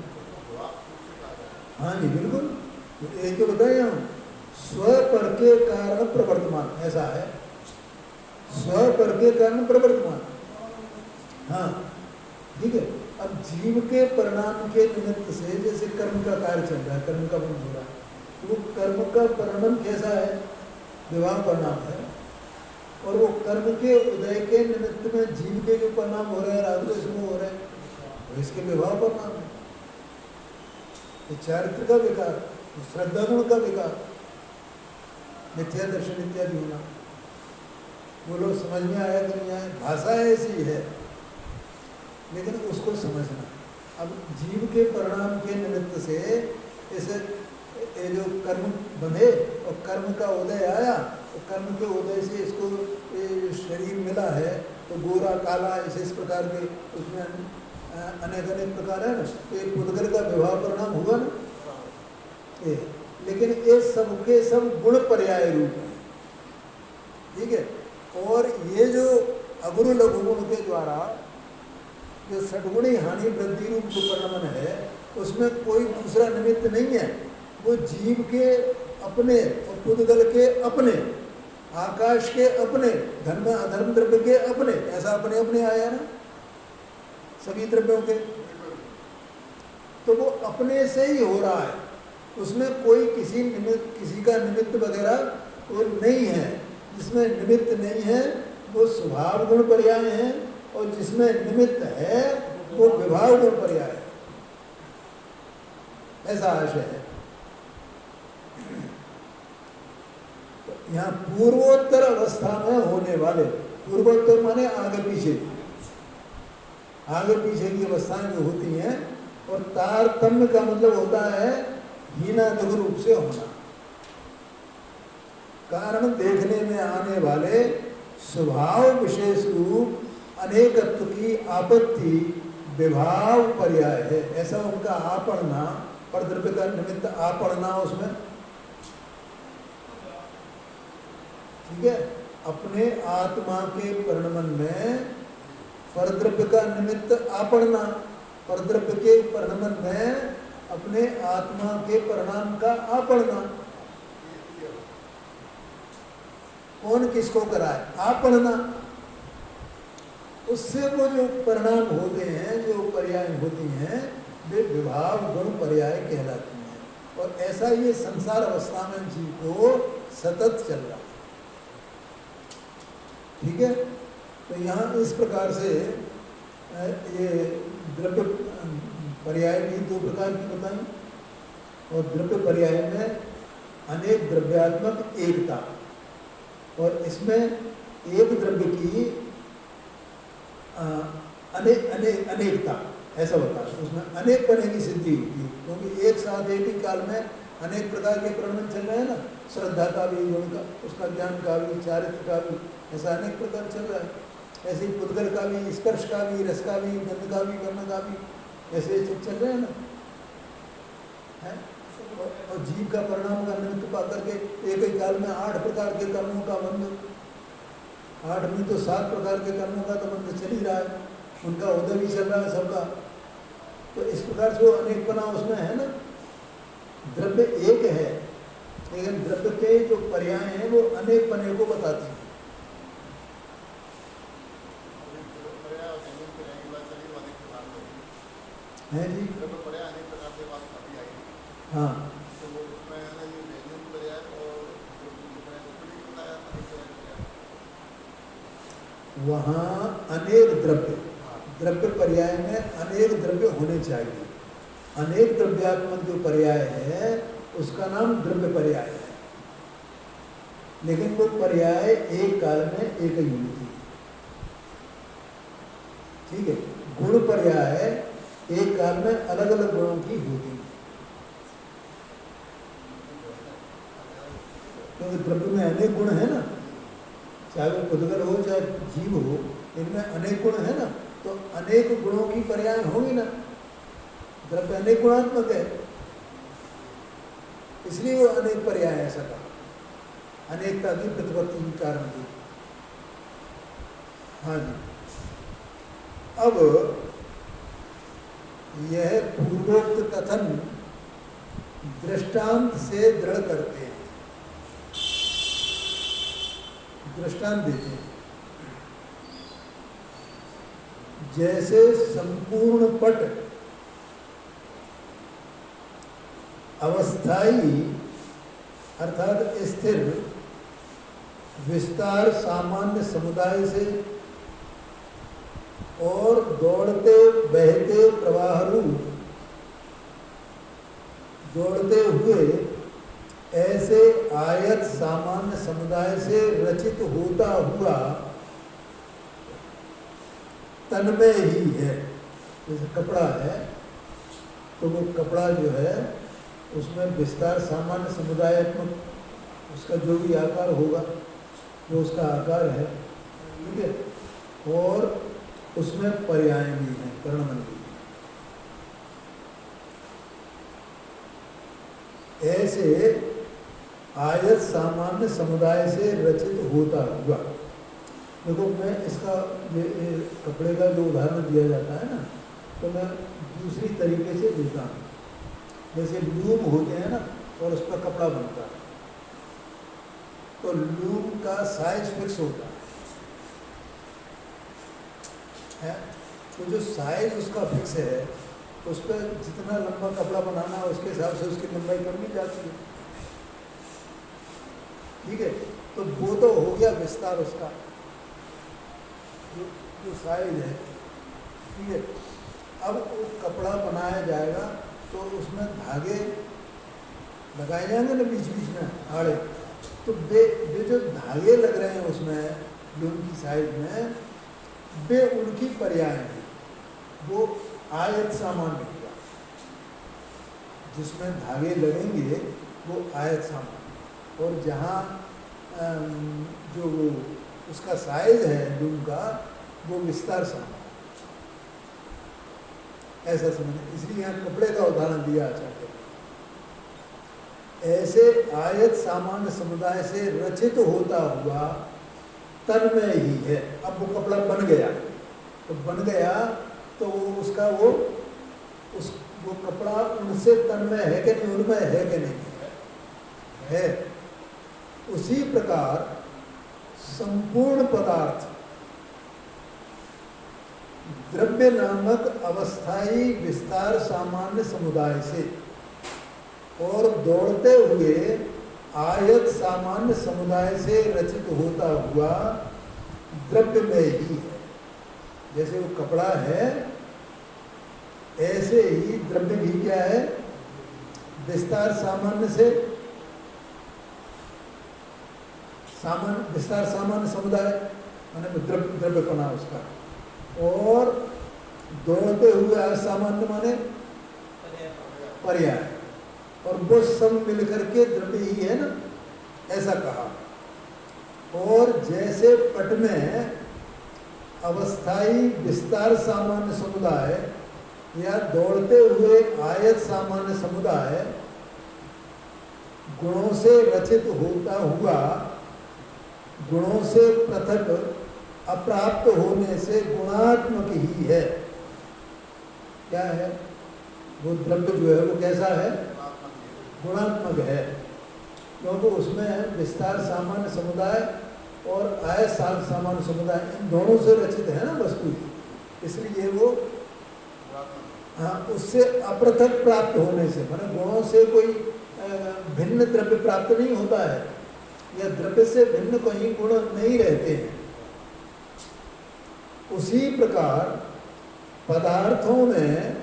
हाँ जी, बिल्कुल, एक तो बताया हम, स्व पर के कारण प्रवर्तमान, ऐसा है, स्व पर के कारण प्रवर्तमान, हाँ, ठीक है। अब जीव के परिणाम के निमित्त से जैसे कर्म का कार्य चल रहा है, कर्म का बंध हो रहा है, तो वो कर्म का परिणाम कैसा है, विभाव परिणाम है, और वो कर्म के उदय के निमित्त में जीव के जो परिणाम हो रहे हैं, राजद्वेष हो रहे हैं, तो इसके विभाव परिणाम है, चारित्र का विकार, श्रद्धा गुण का विकार, मिथ्या दर्शन इत्यादि होना, बोलो समझ में आया कि नहीं आया? भाषा ऐसी है, लेकिन उसको समझना। अब जीव के परिणाम के निमित्त से इसे ये जो कर्म बंधे और कर्म का उदय आया, तो कर्म के उदय से इसको ये शरीर मिला है, तो गोरा काला इस प्रकार के उसमें अनेक अनेक प्रकार है ना, तो एक पुद्गल का विवाह परिणाम हुआ ना ये। लेकिन ये सबके सब गुण पर्याय रूप है, ठीक है। और ये जो अगुरु लघु गुण के द्वारा जो सद्गुणी हानि वृद्धि रूप जो परिणमन है, उसमें कोई दूसरा निमित्त नहीं है। वो जीव के अपने और पुद्गल के अपने, आकाश के अपने, धर्म अधर्म द्रव्य के अपने, ऐसा अपने अपने आया ना सभी द्रव्यों के। तो वो अपने से ही हो रहा है, उसमें कोई किसी का निमित्त वगैरह वो नहीं है। जिसमें निमित्त नहीं है वो स्वभाव गुण पर्याय है, और जिसमें निमित्त है वो विभाव गुण पर्याय है, ऐसा आशय है। तो यहाँ पूर्वोत्तर अवस्था में होने वाले, पूर्वोत्तर माने आगे पीछे, आगे पीछे की अवस्थाएं जो होती हैं, और तारतम्य का मतलब होता है हीनादग रूप से होना, कारण देखने में आने वाले स्वभाव विशेष रूप अनेकत्व की आपत्ति विभाव पर्याय है। ऐसा उनका आपणना, परद्रव्य का निमित्त आपणना उसमें, ठीक है। अपने आत्मा के परिणमन में परद्रव्य का निमित्त आपणना, परद्रव्य के परिणमन में अपने आत्मा के परिणाम का आपणना। कौन किसको कराए? आपणना। उससे वो जो परिणाम होते हैं, जो पर्याय होती हैं, वे विभाव गुण पर्याय कहलाती हैं। और ऐसा ये संसार अवस्था में जीव को सतत चल रहा है, ठीक है। तो यहाँ इस प्रकार से ये द्रव्य पर्याय भी दो प्रकार की बताई, और द्रव्य पर्याय में अनेक द्रव्यात्मक एकता, और इसमें एक द्रव्य की अनेकता, ऐसा होता है। उसमें अनेक पने की सिद्धि होती है, क्योंकि एक साथ एक ही काल में अनेक प्रकार के परिणाम चल रहे हैं ना, श्रद्धा का भी, गुण का, उसका ज्ञान का भी, चारित्र का भी, ऐसा अनेक प्रकार चल रहा है। ऐसे ही पुद्गल का भी, स्पर्श का भी, रस का भी, गंध का भी, वर्ण का भी, ऐसे सब चल रहे हैं ना, है? और जीव का परिणाम का निमित्त पा करके एक ही काल में 8 प्रकार के कर्मों का बंध, 8 नहीं तो 7 प्रकार के कर्मों का तो बंध चल ही रहा है, उनका उदय भी चल रहा है सबका। तो इस प्रकार जो अनेक पना उसमें है ना, द्रव्य एक है, लेकिन द्रव्य के जो पर्याय हैं वो अनेक पने को बताती हैं। है जी, हाँ, वहाँ अनेक द्रव्य, द्रव्य पर्याय में अनेक द्रव्य होने चाहिए। अनेक द्रव्यात्मक जो पर्याय है उसका नाम द्रव्य पर्याय है, लेकिन वो पर्याय एक काल में एक ही होती है, ठीक है। गुण पर्याय एक काल में अलग अलग गुणों की होती है, क्योंकि द्रव्य में अनेक गुण है ना, चाहे वो पुद्गल हो चाहे जीव हो, इनमें अनेक गुण है ना, तो अनेक गुणों की पर्याय होगी ना। द्रव्य अनेक गुणात्मक है, इसलिए वो अनेक पर्याय ऐसा कहा, अनेकता की प्रतिपत्ति के कारण की। हाँ जी, अब यह पूर्वोक्त कथन दृष्टांत से दृढ़ करते हैं, दृष्टांत देते हैं। जैसे संपूर्ण पट अवस्थाई अर्थात स्थिर विस्तार सामान्य समुदाय से और दौड़ते बहते प्रवाह रूप दौड़ते हुए ऐसे आयत सामान्य समुदाय से रचित होता हुआ तन्मय ही है। जैसे कपड़ा है तो वो कपड़ा जो है उसमें विस्तार सामान्य समुदायात्मक उसका जो भी आकार होगा वो उसका आकार है, ठीक है, और उसमें पर्याय भी है, कर्णमल भी। ऐसे आयत सामान्य समुदाय से रचित होता हुआ, देखो मैं इसका ये कपड़े का जो उदाहरण दिया जाता है ना, तो मैं दूसरी तरीके से देता हूँ। जैसे लूम होते हैं ना और उस पर कपड़ा बनता है, तो लूम का साइज फिक्स होता है, तो जो साइज उसका फिक्स है उस पर जितना लंबा कपड़ा बनाना है उसके हिसाब से उसकी लंबाई कम नहीं जाती है, ठीक है। तो वो तो हो गया विस्तार उसका, जो साइज है, ठीक है। अब वो कपड़ा बनाया जाएगा तो उसमें धागे लगाए जाएंगे ना बीच बीच में आड़े, तो वे जो धागे लग रहे हैं उसमें लूम की साइड में, वे उनकी पर्याय हैं, वो आयत सामान्य होगा। जिसमें धागे लगेंगे वो आयत सामान्य, और जहाँ जो उसका साइज है लूम का वो विस्तार सामान्य, ऐसा समझ। इसलिए यहाँ कपड़े का उदाहरण दिया आचार्य। ऐसे आयत सामान्य समुदाय से रचित होता हुआ तन्मय ही है। अब वो कपड़ा बन गया, तो बन गया तो उसका वो कपड़ा उनसे तन्मय है कि नहीं, उनमें है कि नहीं है। उसी प्रकार संपूर्ण पदार्थ द्रव्य नामक अवस्थाई विस्तार सामान्य समुदाय से और दौड़ते हुए आयत सामान्य समुदाय से रचित होता हुआ द्रव्य में ही है। जैसे वो कपड़ा है ऐसे ही द्रव्य भी क्या है, विस्तार सामान्य से विस्तार सामान्य समुदाय माने द्रव्य बना उसका, और दौड़ते हुए असामान्य माने पर्याय, और वो सब मिलकर के द्रव्य ही है ना, ऐसा कहा। और जैसे पट में अवस्थाई विस्तार सामान्य समुदाय या दौड़ते हुए आयत सामान्य समुदाय गुणों से रचित होता हुआ गुणों से पृथक अप्राप्त होने से गुणात्मक ही है। क्या है वो द्रव्य जो है वो कैसा है, गुणात्मक है, क्योंकि उसमें विस्तार सामान्य समुदाय और आयत सामान्य समुदाय इन दोनों से रचित है ना वस्तु, इसलिए वो उससे अपृथक प्राप्त होने से, माने गुणों से कोई भिन्न द्रव्य प्राप्त नहीं होता है, या द्रव्य से भिन्न कोई गुण नहीं रहते हैं। उसी प्रकार पदार्थों में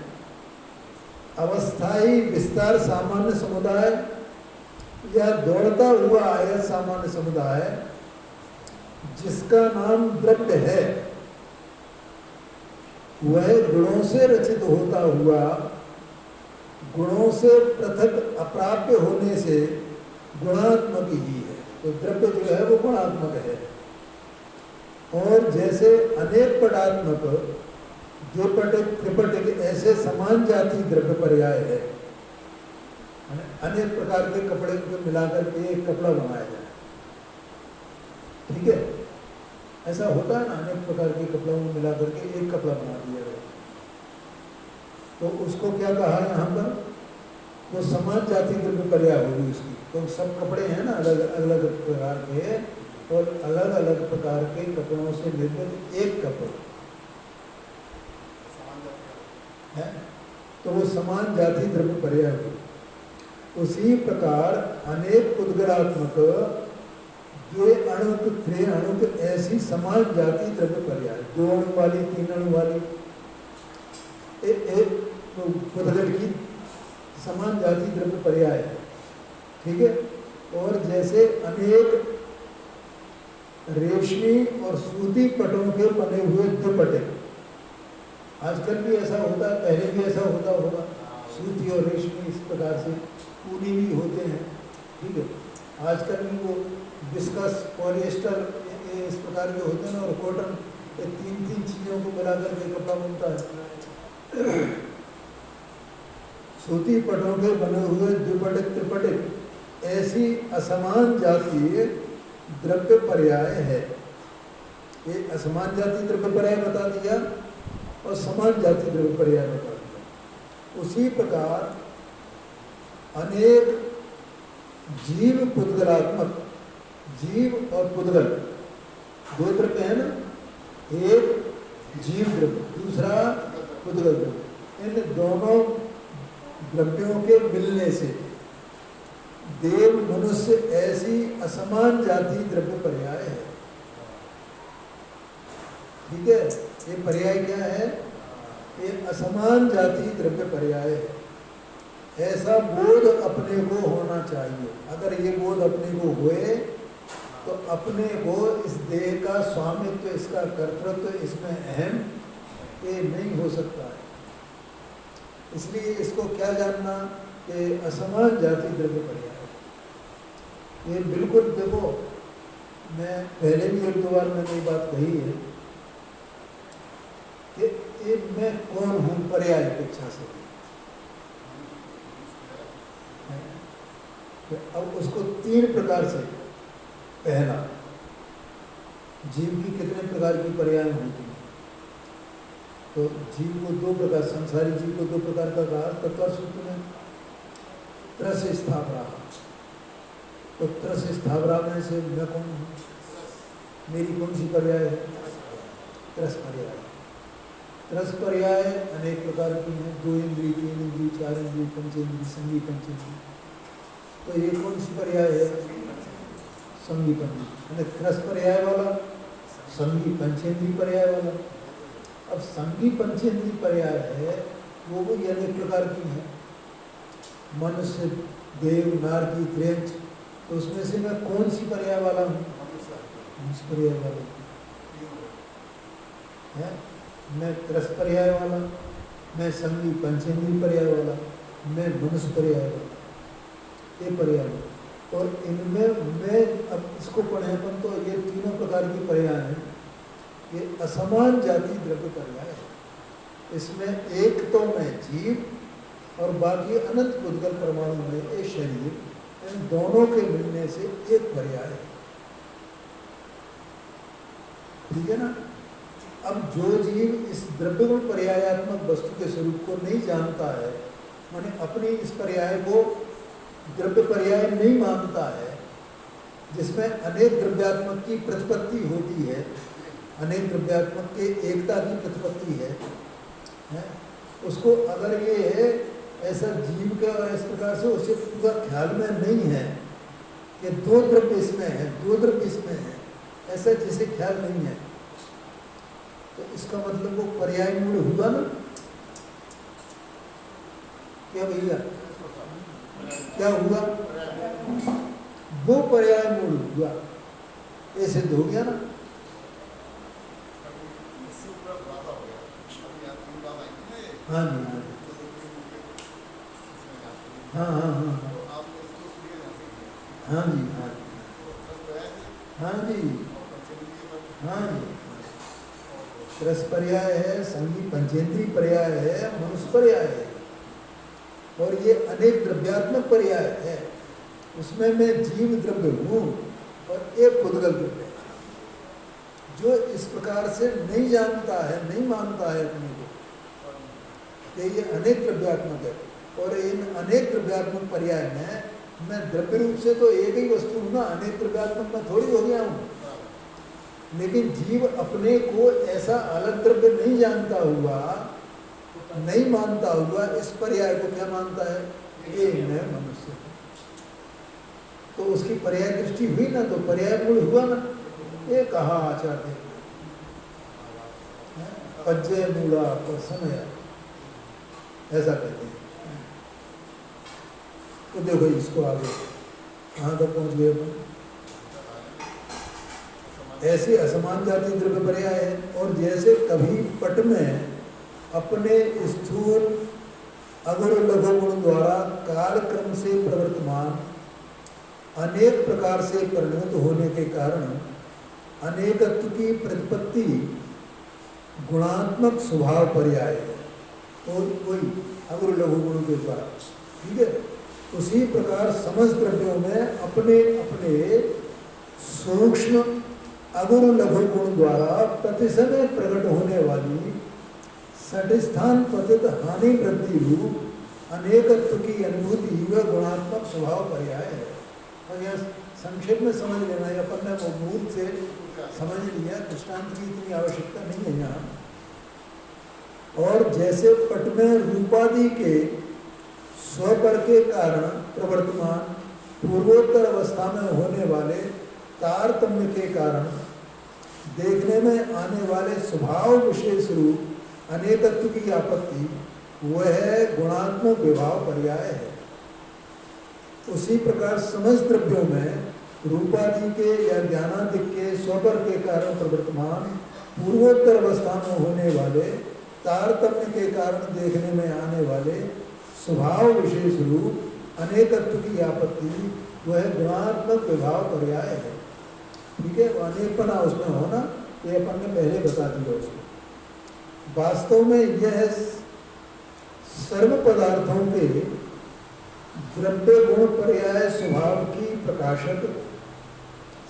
अवस्थाई विस्तार सामान्य समुदाय या दौड़ता हुआ आयत सामान्य समुदाय जिसका नाम द्रव्य है, वह गुणों से रचित होता हुआ गुणों से पृथक अप्राप्य होने से गुणात्मक ही है। तो द्रव्य जो है वो गुणात्मक है। और जैसे अनेक पटात्मक द्विपटिक त्रिपटिक ऐसे समान जाति द्रव्य पर्याय है, अनेक प्रकार के कपड़े को मिलाकर के एक कपड़ा बनाया जाए, ठीक है, ऐसा होता है ना, अनेक प्रकार के कपड़ों को मिलाकर के एक कपड़ा बना दिया गया, तो उसको क्या कहा यहाँ पर, वो समान जाति द्रव्य पर्याय होगी उसकी। तो सब कपड़े हैं ना अलग अलग प्रकार के, और अलग अलग प्रकार के कपड़ों से निर्मित एक कपड़ा है, तो वो समान जाति द्रव्य पर्याय होगी। उसी प्रकार अनेक उद्गरात्मक द्वे अणुक त्रि अणुक ऐसी समान जाति द्रव्य पर्याय, 2 अणु वाली 3 अणु वाली एक उद्गत की समान जाति द्रव्य पर्याय है, ठीक है। और जैसे अनेक रेशमी और सूती पटों के बने हुए दुपट्टे, आजकल भी ऐसा होता है, पहले भी ऐसा होता होगा, सूती और रेशमी इस प्रकार से ऊनी भी होते हैं, ठीक है। आजकल भी वो विस्कस, पॉलिएस्टर इस प्रकार के होते हैं और कॉटन, ये तीन चीज़ों को मिलाकर के कपड़ा बनता है। सूती पटों के बने हुए दुपट्टे त्रिपटे ऐसी असमान जातीय द्रव्य पर्याय है। ये असमान जाति द्रव्य पर्याय बता दिया और समान जाति द्रव्य पर्याय बता दिया। उसी प्रकार अनेक जीव पुद्गलात्मक, जीव और पुद्गल दो द्रव्य है ना, एक जीव द्रव्य, दूसरा पुद्गल द्रव्य। इन दोनों द्रव्यों के मिलने से देव मनुष्य ऐसी असमान जाति द्रव्य पर्याय है। ठीक है, ये पर्याय क्या है? ये असमान जाति द्रव्य पर्याय है। ऐसा बोध अपने को होना चाहिए। अगर ये बोध अपने को हुए तो अपने को इस देह का स्वामित्व, इसका कर्तृत्व, इसमें अहम ये नहीं हो सकता है। इसलिए इसको क्या जानना कि असमान जाति द्रव्य पर्याय। ये बिल्कुल देखो, मैं पहले भी एक दो बार मैंने ये बात कही है कि ये मैं कौन हूँ पर्याय अपेक्षा से। तो अब उसको तीन प्रकार से पहला, जीव की कितने प्रकार की पर्याय होती है? तो जीव को दो प्रकार, संसारी जीव को दो प्रकार का कहा तत्पर सूत्र में। त्रस स्थावरा, तो त्रस स्थावरा में से मैं कौन हूँ? मेरी कौन सी पर्याय है? त्रस पर्याय। त्रस पर्याय अनेक प्रकार की हैं, दो इंद्रिय, तीन इंद्रिय, चार इंद्रिय, पंचेंद्रिय, संगी पंचेंद्रिय। तो ये कौन सी पर्याय है? संगी पंचेंद्रिय। त्रस पर्याय वाला, संगी पंचेंद्रिय पर्याय वाला। अब संगी पंचेंद्रिय पर्याय है वो भी अनेक प्रकार की है, मनुष्य, देव, नारकी, त्रेंच। तो उसमें से मैं कौन सी पर्याय वाला हूँ? मनुष्य पर्याय वाला है। मैं त्रस पर्याय वाला, मैं संगी पंचेंद्रिय पर्याय वाला, मैं मनुष्य पर्याय वाला, ये पर्याय। और इनमें मैं अब इसको पढ़े अपन तो ये तीनों प्रकार की पर्याय हैं। ये असमान जाति द्रव्य पर्याय है। इसमें एक तो मैं जीव और बाकी अनंत पुद्गल परमाणु में एक शरीर, इन दोनों के मिलने से एक पर्याय है। ठीक है ना? अब जो जीव इस द्रव्य गुण पर्यायात्मक वस्तु के स्वरूप को नहीं जानता है, माने अपनी इस पर्याय को द्रव्य पर्याय नहीं मानता है, जिसमें अनेक द्रव्यात्मक की प्रतिपत्ति होती है, अनेक द्रव्यात्मक के एकता की प्रतिपत्ति है? उसको अगर ये है ऐसा जीव का इस प्रकार से उसे पूरा ख्याल में नहीं है कि दो द्रव्य इसमें है, दो द्रव्य इसमें है, ऐसा जिसे ख्याल नहीं है, तो इसका मतलब वो पर्याय मूल हुआ ना? क्या भैया, क्या हुआ? वो पर्याय मूल हुआ, ये सिद्ध हो गया ना? हाँ जी, हाँ हाँ हाँ हाँ जी, हाँ हाँ जी, हाँ जी। त्रस पर्याय है, संगी पंचेंद्रिय पर्याय है, मनुष्य पर्याय है, और ये अनेक द्रव्यात्मक पर्याय है। उसमें मैं जीव द्रव्य हूँ और एक पुद्गल द्रव्य। जो इस प्रकार से नहीं जानता है, नहीं मानता है अपने को कि ये अनेक द्रव्यात्मक है, और इन अनेक द्रव्यात्मक पर्याय में मैं द्रव्य रूप से तो एक ही वस्तु हूँ ना, अनेक द्रव्यात्मक में थोड़ी हो गया हूँ। लेकिन जीव अपने को ऐसा अलग द्रव्य नहीं जानता हुआ, नहीं मानता हुआ, इस पर्याय को क्या मानता है? ये मैं मनुष्य हूँ। तो उसकी पर्याय दृष्टि हुई ना, तो पर्याय मूल हुआ ना? ये कहा आचार्य पज्जय मूला पर समय, ऐसा कहते हैं। तो देखो इसको आगे कहाँ तक पहुँच गए अपन? ऐसे असमान जाति द्रव्य पर्याय है। और जैसे कभी पट में अपने स्थूल अगुण लघु गुण द्वारा कालक्रम से प्रवर्तमान अनेक प्रकार से परिणत होने के कारण अनेकत्व की प्रतिपत्ति गुणात्मक स्वभाव पर्याय है। और वही अगुण लघु गुणों के द्वारा, ठीक है। उसी प्रकार समस्त द्रव्यों में अपने अपने सूक्ष्म अगुण लघु गुण द्वारा प्रतिसमय प्रकट होने वाली सटिस्थान पतित हानि वृद्धि रूप अनेकत्व की अनुभूति व गुणात्मक स्वभाव पर्याय है। और यह संक्षेप में समझ लेना है, अपन ने मूल से समझ लिया, दृष्टांत की इतनी आवश्यकता नहीं है यहाँ। और जैसे पट में रूपादि के स्वपर के कारण प्रवर्तमान पूर्वोत्तर अवस्था में होने वाले तारतम्य के कारण देखने में आने वाले स्वभाव विशेष रूप अनेकत्व की आपत्ति वह गुणात्मक विभाव पर्याय है। उसी प्रकार समस्त द्रव्यों में रूपादि के या ज्ञानादि के स्वपर के कारण प्रवर्तमान पूर्वोत्तर अवस्था में होने वाले तारतम्य के कारण देखने में आने वाले स्वभाव विशेष रूप अनेकत्व की आपत्ति वह गुणात्मक विभाव पर्याय है। ठीक है, अनेकपना उसमें होना ये अपन ने पहले बता दिया उसको। वास्तव में यह सर्व पदार्थों के द्रव्य गुण पर्याय स्वभाव की प्रकाशक,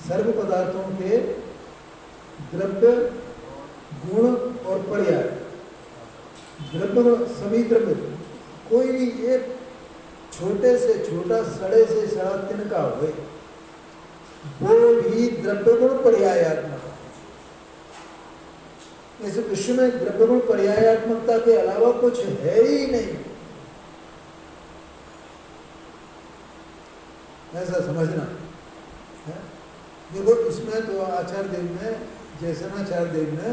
सर्व पदार्थों के द्रव्य गुण और पर्याय, द्रव्य सभी द्रव्य, कोई भी एक छोटे से छोटा सड़े से सड़ा तिनका हो वो भी द्रव्य गुण पर्यायात्मक है। इस विश्व में द्रव्य गुण पर्यायात्मकता के अलावा कुछ है ही नहीं, ऐसा समझना है। देखो इसमें तो आचार्य देव ने, जैसनाचार्य देव ने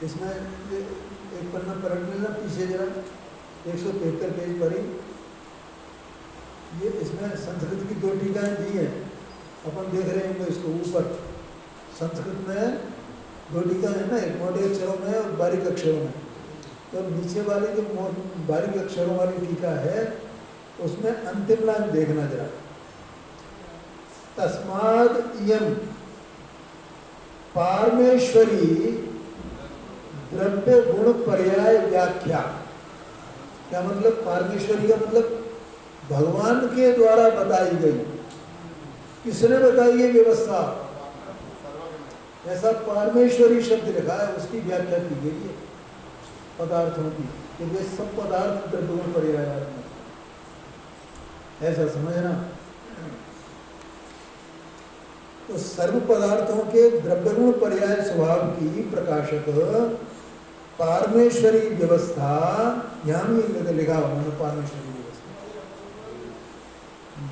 इसमें एक पन्ना पलट लेना पीछे जरा, 173 पेज पर ही ये इसमें संस्कृत की 2 टीकाएं दी हैं। अपन देख रहे हैं इसको ऊपर संस्कृत में 2 टीका है ना, एक मोटे अक्षरों में और बारीक अक्षरों में। तो नीचे वाली जो बारीक अक्षरों वाली टीका है उसमें अंतिम लाइन देखना जरा, तस्माद इयम पारमेश्वरी द्रव्य गुण पर्याय व्याख्या। क्या मतलब? पारमेश्वरी का मतलब भगवान के द्वारा बताई गई। किसने बताई ये व्यवस्था? ऐसा पारमेश्वरी शब्द लिखा है, उसकी व्याख्या की गई है पदार्थों की, कि वे सब पदार्थ द्रव्य गुण पर्याय, ऐसा समझना। तो सर्व पदार्थों के द्रव्य गुण पर्याय स्वभाव की प्रकाशक पारमेश्वरी व्यवस्था, यहाँ भी लिखा हुआ है पारमेश्वरी व्यवस्था,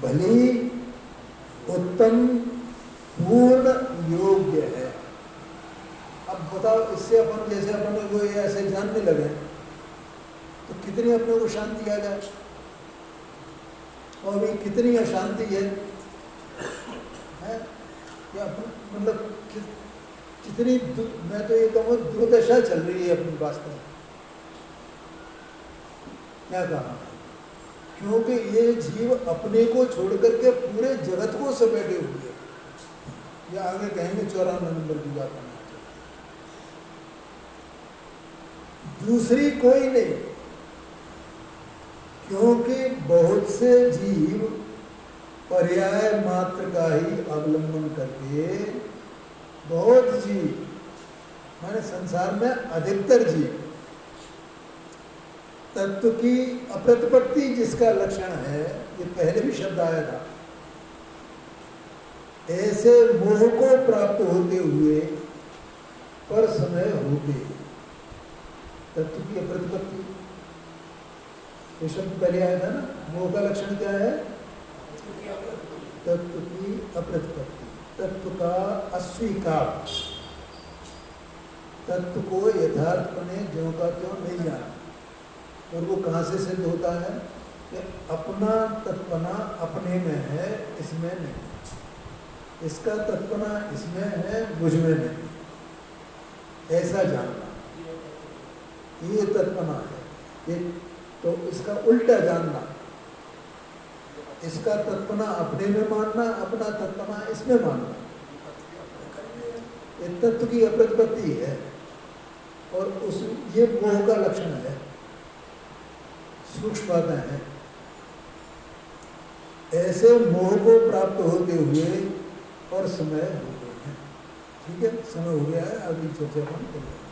भली उत्तम पूर्ण योग्य है। अब बताओ, इससे अपन जैसे अपन को ऐसे जानने लगे तो कितनी अपने को शांति आ जाए, और भी कितनी अशांति है या मतलब कितनी, मैं तो ये कहूँ दुर्दशा चल रही है अपनी वास्तव में। क्या कहा? क्योंकि ये जीव अपने को छोड़ करके पूरे जगत को समेटे हुए है। या आगे कहेंगे 94 नंबर की बात करना चाहिए, दूसरी कोई नहीं। क्योंकि बहुत से जीव पर्याय मात्र का ही अवलंबन करके, बहुत जीव माने संसार में अधिकतर जीव तत्व की अप्रतिपत्ति जिसका लक्षण है, ये पहले भी शब्द आया था, ऐसे मोह को प्राप्त होते हुए पर समय होते तत्व की अप्रतिपत्ति, ये शब्द पहले आया था ना। मोह का लक्षण क्या है? तत्व की अप्रतिपत्ति, तत्व का अस्वीकार, तत्व को यथार्थ बने ज्यों का त्यों नहीं जाना। और वो कहाँ से सिद्ध होता है? कि अपना तत्पना अपने में है, इसमें नहीं। इसका तत्पना इसमें है, मुझ में नहीं। ऐसा जानना, ये तत्पना है। ये तो इसका उल्टा जानना, इसका तत्पना अपने में मानना, अपना तत्पना इसमें मानना, ये तत्व की अप्रतिपत्ति है। और उस ये मोह का लक्षण है, सूक्ष्म बातें हैं। ऐसे मोह को प्राप्त होते हुए और समय हो गए हैं। ठीक है, समय हो गया है, अगली चर्चा हम करेंगे।